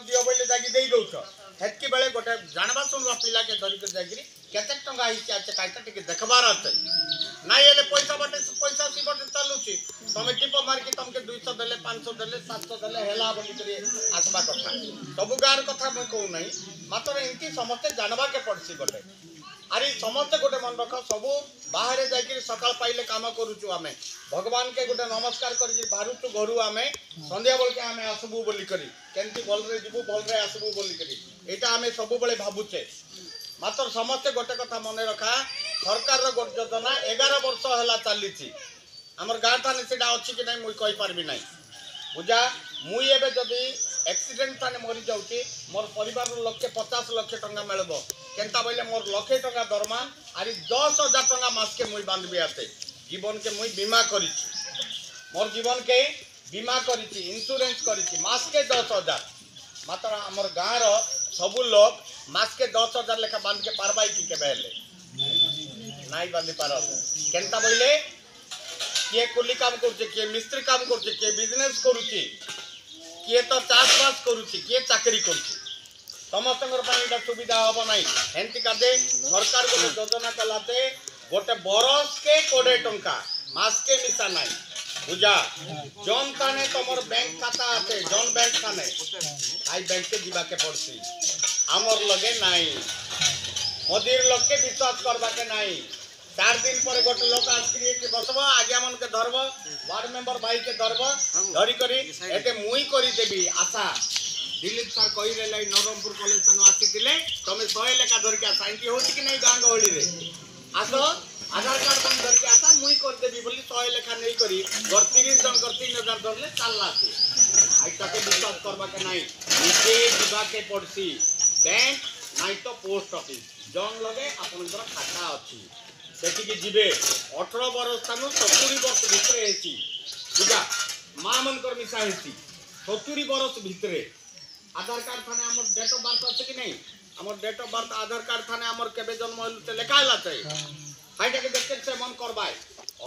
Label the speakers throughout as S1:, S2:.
S1: दियो बोले जागी देई दउछ हेतकी बेले गोटे जानबा सुनबा पिला के धरि के जागिरी केते टंगा हिचे आचे काइटा टिके देखबार आते नाइ एले पैसा बाटे पैसा सी बाटे चालुची तमे टिप मार के तमके 200 देले 500 देले 700 देले हेला बोली करे आसबा कथा सब गार कथा म कहू नहीं मात्र इनकी समस्त जानबा के पड़सी गोटे अरे समस्त गोटे मन रख सबू बाहर जाकर सकाल पाइले काम करूचु आमे भगवान के गोटे नमस्कार कर बाहरुचु घरू आमे संध्या बेल के आमे आसबू बोली करी केंती भल रे जीवु भल रे आसबू बोली करी एटा आमे सबु बेले भाबुचे मात्र समस्त गोटे कथा मन रखा सरकार रो गोटे योजना 11 वर्ष हला चलीची हमर गाँ थाने सेटा अछि कि नहीं मुई कहि पारबी नहीं बुझा मुई एबे जदी एक्सीडेंट थाने मरी जाउची मोर परिवार रो लक्ष्य 50 लाख टंका मिलबो केंता बोले मोर लाख टंका दरमा आरी 10,000 टंका मास के मुई बांधबी आते जीवन के मुई बीमा करिछि मोर जीवन के बीमा करिछि इंश्योरेंस करिछि मास के 10,000 मात्र हमर गाँ रो सबु लोग मास के 10,000 लेखा बांध के पारबाई की के बेले नाइ बांधी पारो केंता बोले किए कुली काम करछे किए मिस्त्री काम करछे किए बिजनेस करूची किए तो चाष बास करूची किए चाकरी करूची समस्तंकर पानी सुविधा हम ना हेंती कादे सरकार गोटे योजना चलाते गोटे बरस के 20 टंका मास के मिसा नाई बुझा जौन थाने तुमर बैंक खाता आते जौन बैंक थाने आई बैंक के जीवा के पड़सी आमर लगे नाई मोदीर लोग के विश्वास करबा के नाई 4 दिन पर गोटे लोक आसकरी के बसबो आज्ञा मन के धरबो वार्ड मेंबर भाई के धरबो धरी करी एते मुई करी देबी आशा दिलीप सर कही रे नवरंगपुर कॉलेज सन आसीथिले तमे 100 लेखा धर के आसा इनकी होची कि नहीं गांग गहली रे आसो आधार कार्ड बन धर के आसा मुई कर देबी बोली 100 लेखा नहीं करी घर 30 जन कर 3000 धरले चलला से आइटा के विश्वास करबा के नहीं निजे दिबा के पड़सी बैंक नहीं तो पोस्ट ऑफिस जन लगे आपनकर खाता अछि सेठी के जिबे 18 वर्ष थानु 70 वर्ष भितरे हेची बुझा मां मन कर मिसा हेची 70 वर्ष भितरे आधार कार्ड थाने हमर डेट ऑफ बर्थ अछि कि नहीं हमर date of birth Aadhaar card थाने हमर केबे जन्म होलु ते लेखाइला छै हाइटा के देख के से मन करबाय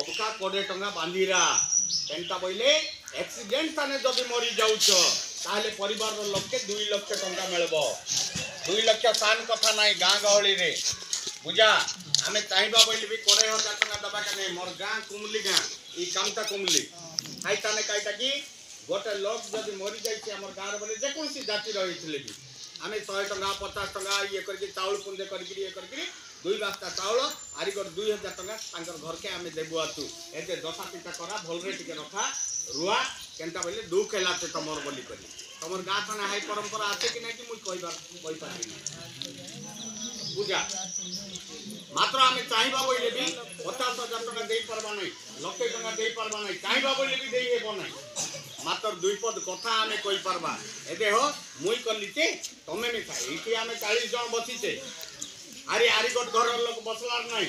S1: अबका 20 टंका बांधीरा केनता बोले एक्सीडेंट थाने जदी मरी जाउछो ताले परिवार रो लोक के 2 लाख टंका मिलबो 2 लाख सान कथा नाही गां गहली रे बुझा हमें चाहिबा बोली भी 20,000 टंका दबा के नहीं मोर गां कुमली गां ई कामता कुमली हाइ ताने काइटा की गोटे लोक जदी मरी जाई छै हमर गां रे बोले जे कोनसी जाति रहिथिले भी हमें 100 टंका 50 टंका ये करके चाउल पुंदे करके ये करके 2 बस्ता चाउल आरी कर 2,000 टंका तांकर घर के हमें देबो आतु एते दशा पिता करा भल रे टिके रखा रुआ केनता बोले दुख हेलाते तमर बोली करी तमर गां थाने हाई परंपरा आछे कि नै कि मुई कहि पारि बुझा मात्र आमे चाहिबा बोले भी 50,000 टका देई परबा नै लक्षे टका देई परबा नै चाहिबा बोले भी देई हेबो नै मात्र 2 पद कथा आमे कहि परबा ए देहो मुई करलिते तमे में था एठी आमे 40 जन बसिते आरी आरी गोट घर लोक बसलार नै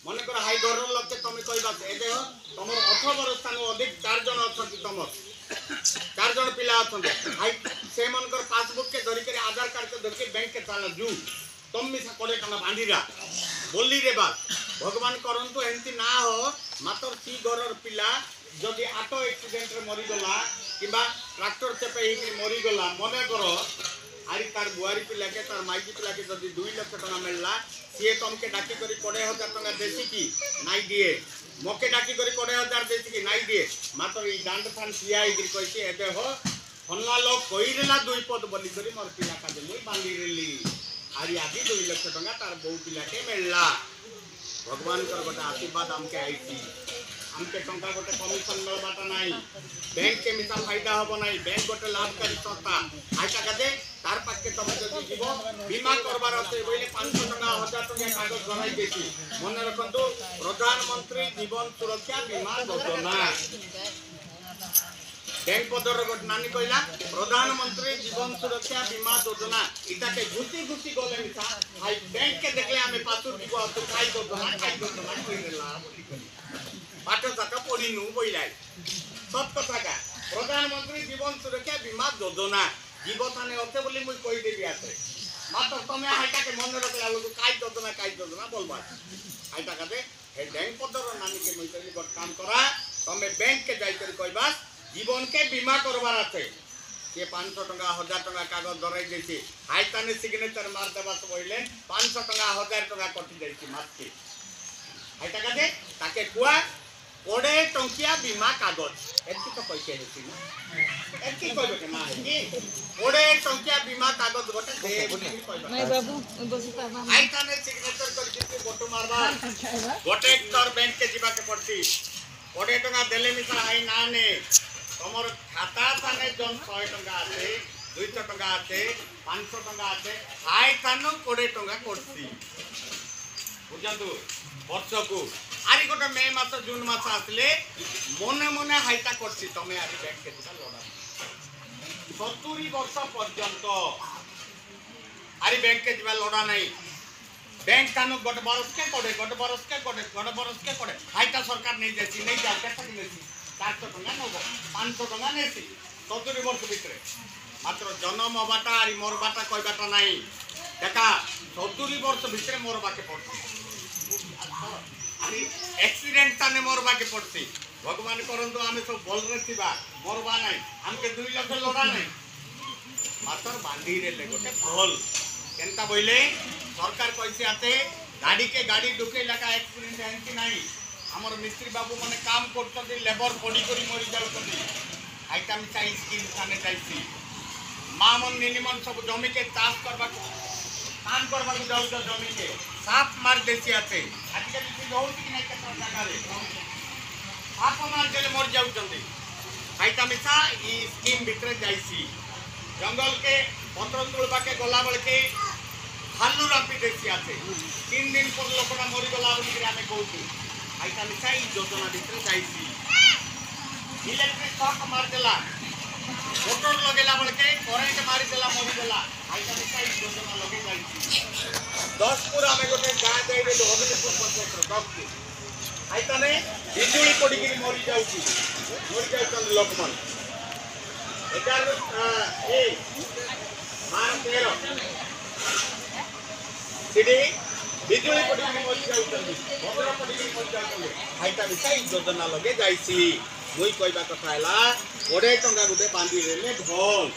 S1: मने कर हाई घर लोक के तमे कहिबा ए देहो तमर 18 वर्ष थानो अधिक 4 जन अछंती तमर 4 जन पिला अछंती हाई से मन कर पासबुक के धरि के आधार कार्ड के धरि के बैंक के चाला जू तुम मिसा 20 टंका बांधीरा बोली रे बात भगवान करंतु एंती ना हो मात्र सी घरर पिला जदि आटो एक्सीडेंट रे मरी गला किबा ट्रैक्टर चेपे ही मरी गला मने करो आरी तार बुआरी पिला के तार माइकी पिला के जदि 2 लाख टका मिलला सी तुमके डाकी करी 20,000 टका देसी की नाई दिए मके डाकी करी 20,000 देसी की नाई दिए मात्र ई डांड थान सीआई गिर कहते एते हो हन्ना लोग कहिरेला 2 पद बोली करी मोर पिला का दे मुई बांधी रेली आरी आदि 2 लाख टका तार बहु पिला के मिलला भगवान कर गोटे आशीर्वाद हमके आईती हमके टंका गोटे कमिशन मिलबाटा नहीं बैंक के मिसा फायदा होबो नहीं बैंक गोटे लाभकारी संस्था आइटा कदे तार पाके तमे जदि जीवो बीमा करबार আছে বইলে 500 টাকা 1000 টাকা কাগজ জমাই দেছি মনে রাখন্তু প্রধানমন্ত্রী জীবন সুরক্ষা बीमा योजना बैंक पदर गोट नानी कहला प्रधानमंत्री जीवन सुरक्षा बीमा योजना इटा के घुसी घुसी गले मिसा हाई बैंक के देखले हमें पासुर की को तो खाई योजना कइला पाठ साका पढिनु बइलाई सब कथा का प्रधानमंत्री जीवन सुरक्षा बीमा योजना जीवथाने होते बोली मुई कहि देबी आते मात्र तमे हाइटा के मन रखला लोग काई योजना बोलबा हाइटा काते हे बैंक पदर नानी के मुई कहली गोट काम करा तमे बैंक के जाई कर कहबा जीवन के बीमा करबार आते सी 500 टका 1000 टका कागज धराई देती हाईताने सिग्नेचर मार देवा बोले 500 टका 1000 टका कटि जाइए मासके हाईटा काजे ताके कुआ 20 टंकिया बीमा कागज एति तो पैसे हेसी ना एति कहबे के ना है कि 20 टंकिया बीमा कागज गोटे दे
S2: नहीं बाबू बसता बा
S1: हाईताने सिग्नेचर कर के फोटो मारबा गोटे तर बैंक के जीवा के पड़ती 20 टका देले नि हाई ना ने तमर खाता थाने जन 100 टका आते 200 टका आते 500 टका आते हाई थानो 20 टका करती बुझंतु वर्ष को आरी गोटे मे मास जून मास आसले मने मने हाईटा करती तमे आरी बैंक के दिता लड़ा 70 वर्ष पर्यंत आरी बैंक के दिबा लड़ा नहीं बैंक कानू गोटे बरस के कोड़े हाईटा सरकार नहीं जाती नहीं जाओ केटा नेसी 400 टका नब 500 टका नेसी 70 वर्ष भितर मात्र जन्म हबाटा आरी मरबाटा कहबाटा नहीं देखा 70 वर्ष भितर मरबाके पड़ती आरी एक्सीडेंट ताने मरबाके पड़ती भगवान करंतु आमे सब बोल रे थिबा मरबा नहीं हमके 2 लाख लड़ा नहीं मात्र बांधी रे ले गोटे भल केनता बोले सरकार कैसे आते गाड़ी डुके लगा एक्सीडेंट है नहीं हमर मिस्त्री बाबू माने काम करते लेबर पड़ी करी मरी जाउछथि आइटम चाइ स्कीम थाने जाइसी मां मन मिनिमम सब जमी के चाष करबा काम करबा को जाउ जमी के साफ मार देसी आते आजकल की बहुत कि नहीं केतना जगह रे साफ मार देले मर जाउछथि आइटम सा ई स्कीम भीतर जाइसी जंगल के पत्र तोड़बा के गला बेल के हालू रापी देखी आते 3 दिन पर लोकना मरी गला बोली आमे कहू आइटा मिसाई योजना भीतर जाइसी इलेक्ट्रिक शॉक मार देला मोटर लगेला बोल के करंट मारी देला मरी देला आइटा मिसाई योजना लगे जाइसी 10 पूरा में गोटे गां जाई रे हबीपुर पंचायत 10 की आइटा ने बिजुली पड़ी के मरी जाउछन लोकमन 11 ए 13 सिटी बिजुली पड़ी मरी जाउछन मोटर पड़ी मरी जाउछन हाईटा मिसाई योजना लगे जाइसी मुई कहबा कथा हला 20 टंका गुटे बांधी रेले ढोल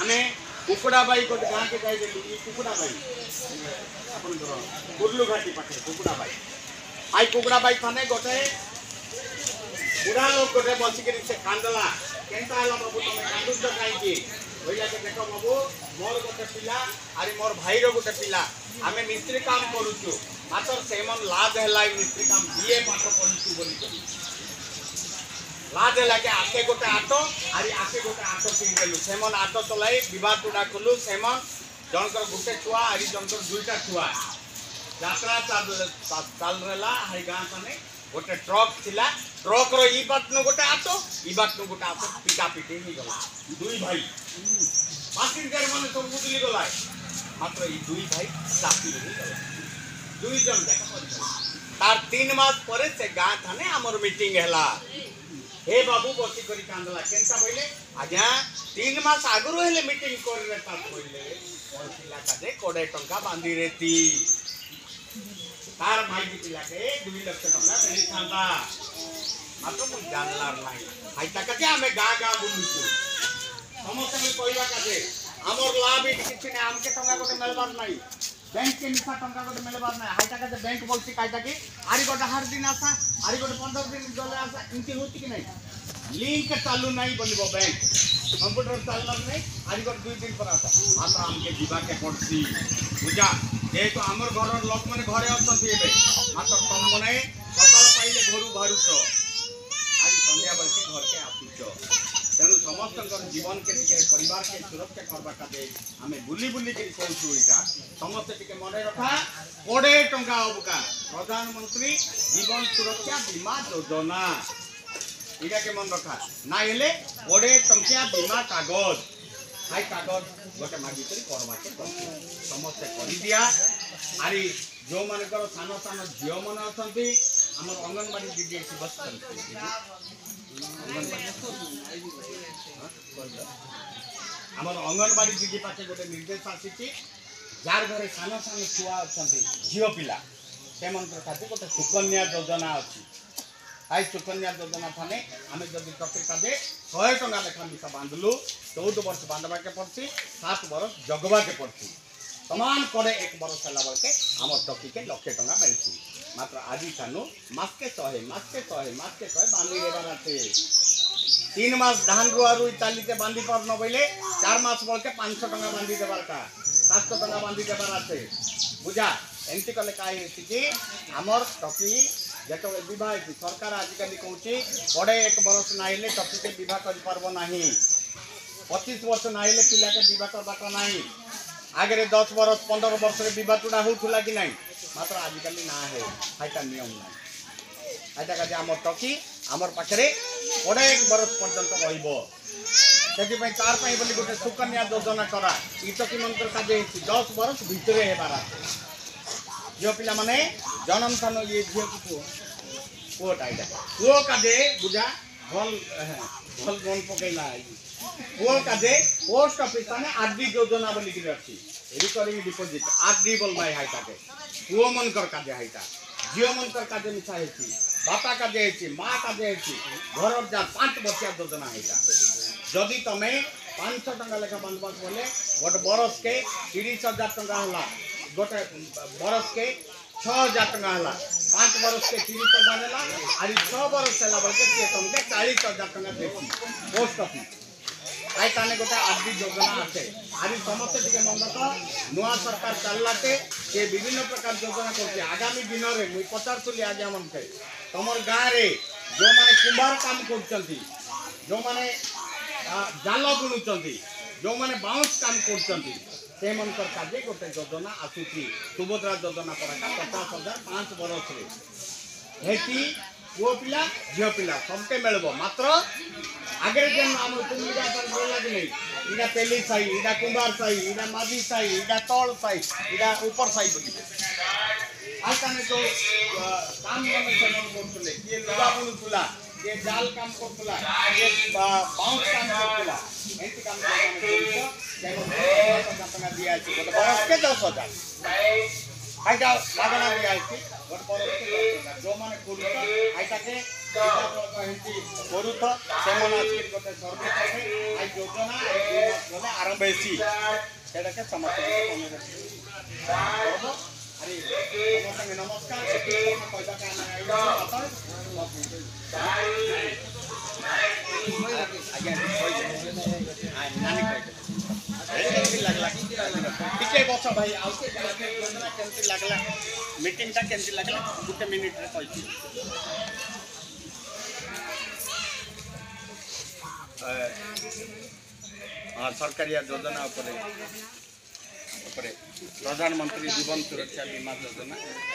S1: आमे कुकुड़ा बाई गोटे गां के जाई देली कुकुड़ा बाई अपन घर गुरलू घाटी पाखे कुकुड़ा बाई आई कुकुड़ा बाई थाने गोटे बुढ़ा लोग गोटे बसी के से कांदला केनता हला बाबू तमे कांदुस काई की होइला के देखो बाबू मोर गोटे पिला आरी मोर भाई रो गोटे पिला आमे मिस्त्री काम करूछु मात्र सेमन लाज हलाई मिस्त्री काम बीए पाठ पढिछु बोली करी लाज हला के आके गोटे आटो आरी आके गोटे आटो किन देलु सेमन आटो चलाई विवाह टुडा कलु सेमन जनकर गोटे छुआ आरी जनकर दुईटा छुआ यात्रा चाल रेला हाई गां तने गोटे ट्रक थिला ट्रक रो ई बात न गोटे आटो ई बात न गोटे आटो पिटा पिटी ही गला दुई भाई पैसेंजर माने सब बुझली गला मात्र ई दुई भाई चापी ही गला दुई जन देखा तार 3 मास परे से गां थाने हमर मीटिंग हैला हे बाबू बसी करी कांदला केनता बोले आज्ञा 3 मास आगुरो हेले मीटिंग कर रे ता बोले और पिला काजे 20 टंका बांधी रेती तार भाई की पिला के 2 लाख टंका देली थांदा मात्र को जानलार नाही हाइता काजे हमें गां बुलुछु समस्त में कहबा काजे हमर लाभ किछि ने हमके टंका गोटे मिलबार नाही बैंक के निशा टंका गोटे मिलबार नाही हाइता काजे बैंक बोलसी काइता की आरी गोटे हर दिन आसा आरी गोटे 15 दिन गले आसा इनके होती कि नहीं लिंक चालू नहीं बोलिबो बैंक कंप्यूटर चालू नहीं आरी गोटे 2 दिन पर आसा मात्र हमके जीवा के पड़सी बुझा जे तो हमर घर लोक माने घरे असंती एबे मात्र तुम मने सकाळ पाइले घरु बाहरुछो आरी संध्या बेल के घर के आसुछो तेणु समस्त जीवन के परिवार के सुरक्षा करवा काजे आमे बुली बुली के कहूछु इटा समस्त टिके मने रखा 20 टंका होबका प्रधानमंत्री जीवन सुरक्षा बीमा योजना इटा के मन रखा ना हेले 20 टंका बीमा कागज हाई कागज गोटे मागी करी करवा के समस्त करि दिया आरी जो माने करो सानो सानो जियो मन अछंती हमर अंगनवाड़ी दीदी से बस आमर अंगनवाड़ी दीदी पाखे गोटे निर्देश आसी जार घरे सान सान छुआ अच्छा झील पिला से खातिर गोटे सुकन्या योजना अच्छी आई सुकन्या योजना थाने आम जब टके कादे 100 टंका लेखा मिसा बांधलु 14 वर्ष बांधवा के पड़ती 7 वर्ष जगवा के पड़ती समान करे 1 वर्ष होला बलके हमर टकी के लक्षे टंका मिलती मात्र आदि सानु मासके 100 बांधी देबार आछे 3 मास धान रुआ रुई चालीते बांधी पर न बइले 4 मास बलके 500 टंका बांधी देबार का 700 टंका बांधी देबार आछे बुझा एमती कले काई कि हमर टकी जेतो विवाह सरकार आजिकल कहूँ पड़े 1 वर्ष नाइले टकी के विवाह कर पारबो नाही 25 वर्ष नाइले पिला के विवाह करबाटा नाही आगे 10 वर्ष 15 वर्ष रे विवाह टुडा होउथुला कि नाही मात्र आजिकल ना है हाइटा नियम नाही हाइटा का हमर टकी हमर पाखरे पड़े 1 वर्ष पर्यंत रहिबो सेति पई तार पई बोली गोटे सुकन्या योजना करा ई टकी मंत्र का जे 10 वर्ष भितरे हेबारा जो पिला माने जन्म थानो ये झियो को कोट आइडा को का दे बुझा भल मन पकेला को का दे पोस्ट ऑफिस ने आरडी योजना बोली कि रखी रिकरिंग डिपॉजिट आरडी बोल माय हाइटा के को मन कर का दे हाइटा जियो मन कर का दे मिसा हेची बापा का दे हेची मां का दे हेची घर जा 5 वर्षिया योजना हाइटा जदी तमे 500 टंका लेखा बांधबाक बोले गोटे बरस के 30,000 टंका होला गोटे बरस के 6,000 टंका होला 5 बरस के 30,000 होला आरी 6 बरस होला बलके से तुमके 40,000 टंका देती पोस्ट ऑफिस आई ताने गोटे आरडी योजना आछे आरी समस्त टिके मंगत नुआ सरकार चललाते के विभिन्न प्रकार योजना करते आगामी दिन रे मुई पचारतुली आगे मनके तमर गाँ रे जो माने कुंभार काम करचंती जो माने जाल बुणुचंती जो माने बाउंस काम करचंती से मनकर काजे गोटे योजना आसुची सुभद्रा योजना पड़का 50,000 5 वर्ष रे हेती वो पिला झियो पिला सबके मिलबो मात्र आगे जेन हम तुमगा पर बोला कि नहीं इडा पेली साई इडा कुंभार साई इडा मादी साई इडा तोड़ साई इडा ऊपर साई बोली आताने तो काम मने चलन करतले ये लुगा बुणुतुला ये जाल काम करतुला ये बाउंस काम करतुला एंती काम करतुला टंका दिया बरस के 10,000 आइटा लागना दिया गोटे बरस के 10,000 जो माने करूत आइटा के करूत से मन आज गोटे सर्वे करे आई योजना आई मास आरंभ हेसी सेटा के समस्त अरे नमस्कार नमस्कार पैसा का केमती लगला टिके बस भाई आउके केमती लगला मीटिंग ता केमती लगला गुटे मिनिट रे कहि सरकारी योजना ऊपर प्रधानमंत्री जीवन सुरक्षा बीमा योजना